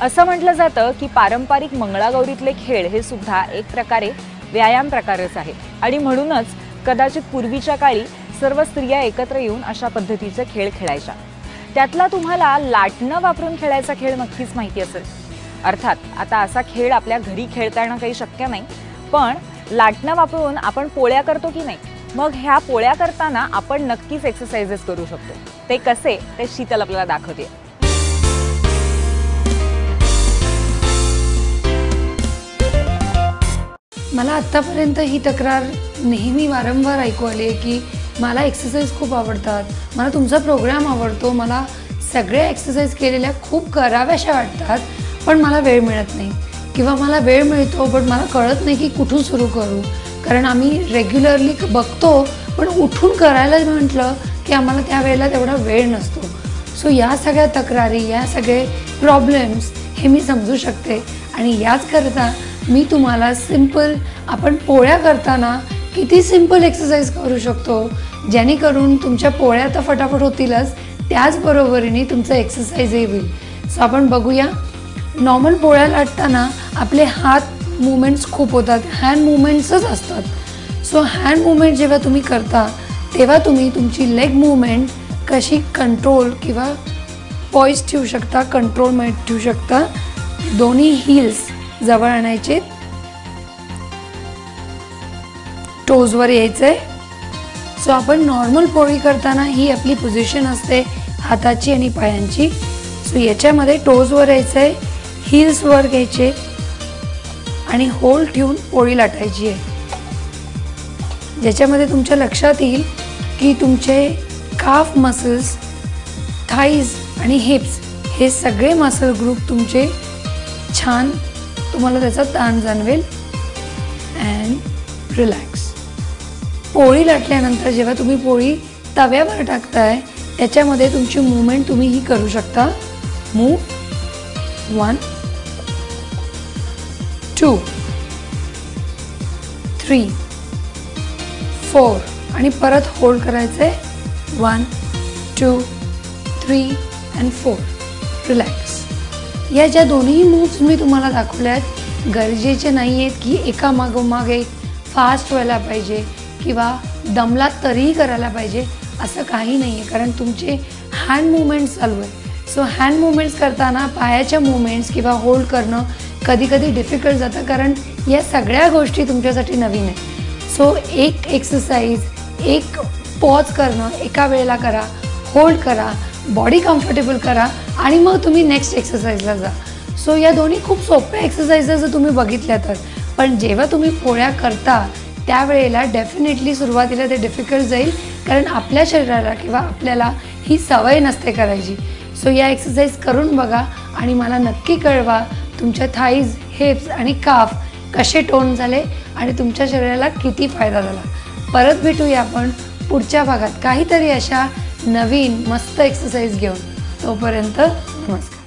असं म्हटलं जातं की पारंपरिक मंगळागौरीतले खेळ हे सुद्धा एक प्रकारे व्यायाम प्रकारच आहे आणि म्हणूनच कदाचित पूर्वीच्या काळी सर्व स्त्रिया एकत्र येऊन अशा पद्धतीचे खेळ खेळायच्या। त्यातला तुम्हाला लाटणं वापरून खेळायचा खेळ नक्कीच माहिती असेल। अर्थात आता असा खेळ आपल्या घरी खेळता येणं काही शक्य नाही, पण लाटणं वापरून आपण पोळ्या करतो की नाही, मग ह्या पोळ्या करताना आपण नक्कीच एक्सरसाइजेस करू शकतो। ते कसे ते शीतल आपल्याला दाखवते। मला आत्तापर्यंत ही तक्रार नेहमी वारंवार ऐकू आली आहे की मला एक्सरसाइज खूप आवडतात, मला तुमचा प्रोग्राम आवडतो, मला सगळे एक्सरसाइज केलेल्या खूप कराव्याशा वाटतात, पण मला वेळ मिळत नाही किंवा मला वेळ मिळतो पण मला कळत नाही की कुठून सुरू करू। कारण आम्ही रेग्युलरली बघतो पण उठून करायला म्हटलं की आम्हाला त्यावेळेला तेवढा वेळ नसतो। सो या सगळ्या तक्रारी, या सगळे प्रॉब्लेम्स हे मी समजू शकते आणि याचकरता मी तुम्हाला सिंपल आपण पोळ्या करताना किती सिंपल एक्सरसाइज करू शकतो जेणेकरून तुमच्या पोळ्या तर फटाफट होतीलच, त्याचबरोबरीने तुमचं एक्सरसाइजही होईल। सो आपण बघूया। नॉर्मल पोळ्या लाटताना आपले हात मूवमेंट्स खूप होतात, हँड मूवमेंट्सच असतात। सो हँड मूवमेंट जेव्हा तुम्ही करता तेव्हा तुम्ही तुमची लेग मूवमेंट कशी कंट्रोल किंवा पॉइज ठेवू शकता, कंट्रोलमध्ये ठेवू शकता। दोन्ही हील्स जवळ आणायचे, टोजवर यायचे। सो आपण नॉर्मल पोळी करताना ही आपली पोझिशन असते हाताची आणि पायांची। सो याच्यामध्ये टोजवर यायचे, हील्सवर घ्यायचे आणि होल्ड ठेवून पोळी लाटायची आहे, ज्याच्यामध्ये तुमच्या लक्षात येईल की तुमचे काफ मसल्स, थाईज आणि हिप्स हे सगळे मसल ग्रुप तुमचे छान, तुम्हाला त्याचा ताण जाणवेल। And relax. पोळी लाटल्यानंतर जेव्हा तुम्ही पोळी तव्यावर टाकताय त्याच्यामध्ये तुमची मूवमेंट तुम्ही ही करू शकता। मूव 1 2 3 4 आणि परत होल्ड करायचे 1 2 3 and 4। रिलॅक्स। या ज्या दोन्ही मूव्स मी तुम्हाला दाखवल्या आहेत गरजेचे नाही आहेत की एका मागोमाग एक फास्ट व्हायला पाहिजे किंवा दमला तरीही करायला पाहिजे, असं काही नाही आहे, कारण तुमचे हँड मूवमेंट्स चालू आहे। सो हँड मूवमेंट्स करताना पायाच्या मूवमेंट्स किंवा होल्ड करणं कधी कधी डिफिकल्ट जातं, कारण या सगळ्या गोष्टी तुमच्यासाठी नवीन आहेत। सो एक एक्सरसाइज, एक पॉज करणं एका वेळेला करा, होल्ड करा, बॉडी कम्फर्टेबल करा आणि मग तुम्ही नेक्स्ट एक्सरसाइजला जा। सो या दोन्ही खूप सोप्या एक्सरसाइजेस तुम्ही बघितल्या तर, पण जेव्हा तुम्ही पोळ्या करता त्यावेळेला डेफिनेटली सुरुवातीला ते डिफिकल्ट जाईल, कारण आपल्या शरीराला किंवा आपल्याला ही सवय नसते करायची। सो या एक्सरसाइज करून बघा आणि मला नक्की कळवा तुमच्या थाईज, हिप्स आणि काफ कसे टोन झाले आणि तुमच्या शरीराला किती फायदा झाला। परत भेटूया आपण पुढच्या भागात काहीतरी अशा नवीन मस्त एक्सरसाइज घेऊन। तोपर्यंत नमस्कार।